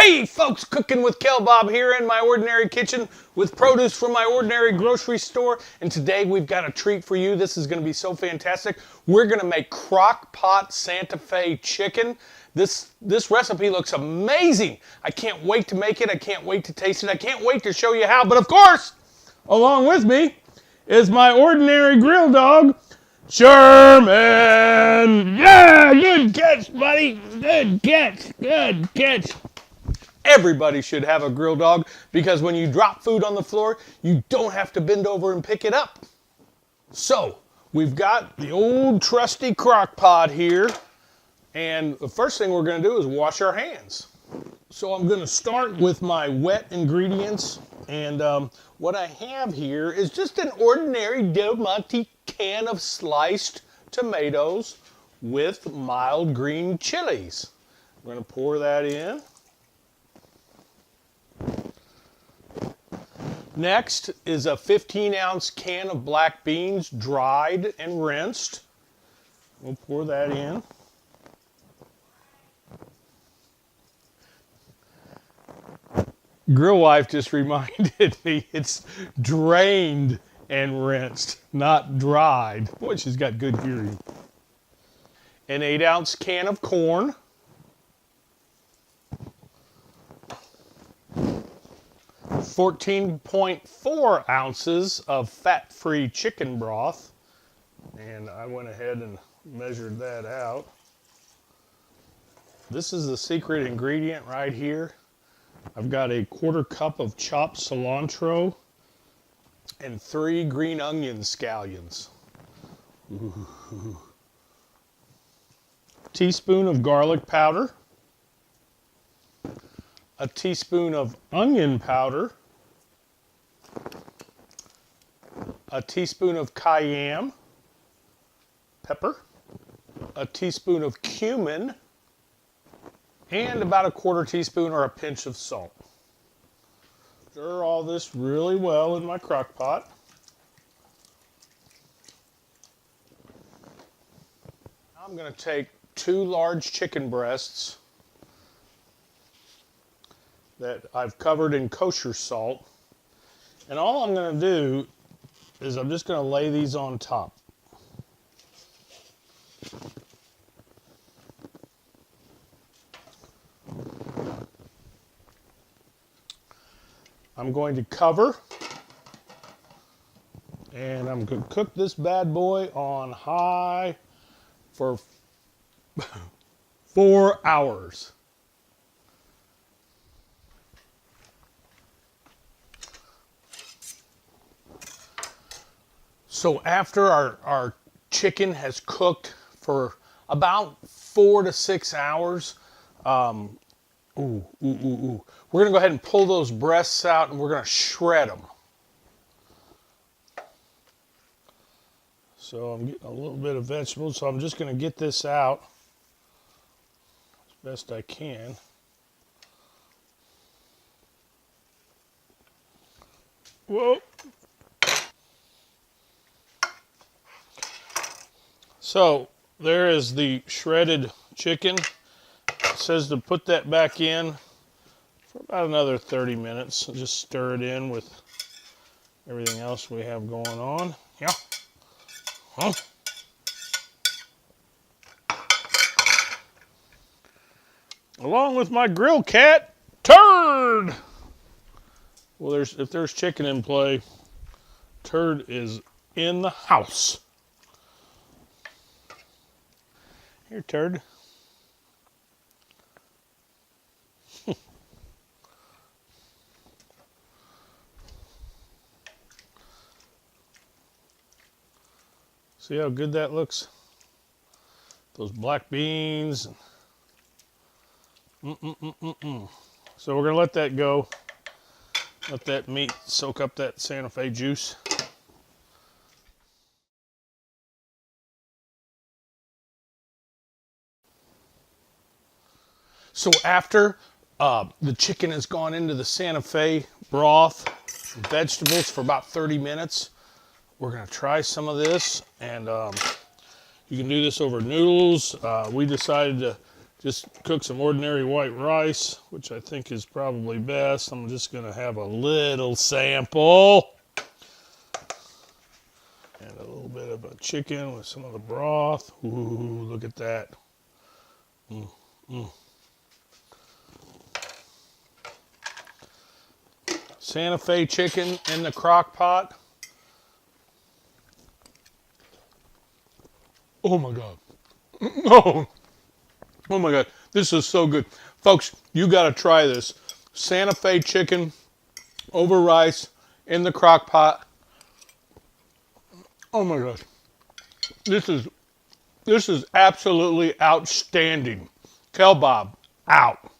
Hey folks, Cooking with Kel Bob here in my ordinary kitchen with produce from my ordinary grocery store. And today we've got a treat for you. This is going to be so fantastic. We're going to make crock pot Santa Fe chicken. This recipe looks amazing. I can't wait to make it. I can't wait to taste it. I can't wait to show you how. But of course, along with me is my ordinary grill dog, Sherman. Yeah, good catch, buddy. Good catch. Good catch. Everybody should have a grill dog because when you drop food on the floor, you don't have to bend over and pick it up. So, we've got the old trusty crock pot here, and the first thing we're going to do is wash our hands. So I'm going to start with my wet ingredients, and what I have here is just an ordinary Del Monte can of sliced tomatoes with mild green chilies. We're going to pour that in. Next is a 15-ounce can of black beans, dried and rinsed. We'll pour that in. Grill Wife just reminded me it's drained and rinsed, not dried. Boy, she's got good hearing. An 8-ounce can of corn. 14.4 ounces of fat-free chicken broth, and I went ahead and measured that out. This is the secret ingredient right here. I've got a 1/4 cup of chopped cilantro and 3 green onion scallions. Ooh. Teaspoon of garlic powder. A teaspoon of onion powder, a teaspoon of cayenne pepper, a teaspoon of cumin, and about a 1/4 teaspoon or a pinch of salt. Stir all this really well in my crock pot. I'm going to take 2 large chicken breasts that I've covered in kosher salt. And all I'm going to do is I'm just going to lay these on top. I'm going to cover, and I'm going to cook this bad boy on high for 4 hours. So after our chicken has cooked for about 4 to 6 hours, we're going to go ahead and pull those breasts out and we're going to shred them. So I'm getting a little bit of vegetables, so I'm just going to get this out as best I can. Whoa. So there is the shredded chicken. It says to put that back in for about another 30 minutes. Just stir it in with everything else we have going on. Yeah. Huh? Along with my grill cat, Turd. Well, if there's chicken in play, Turd is in the house. Here, Turd. See how good that looks? Those black beans. So we're going to let that go. Let that meat soak up that Santa Fe juice. So after the chicken has gone into the Santa Fe broth, vegetables for about 30 minutes, we're going to try some of this. And you can do this over noodles. We decided to just cook some ordinary white rice, which I think is probably best. I'm just going to have a little sample. And a little bit of a chicken with some of the broth. Ooh, look at that. Santa Fe chicken in the crock pot. Oh my God. Oh my God. This is so good. Folks, you got to try this. Santa Fe chicken over rice in the crock pot. Oh my gosh. This is absolutely outstanding. Kel Bob, out.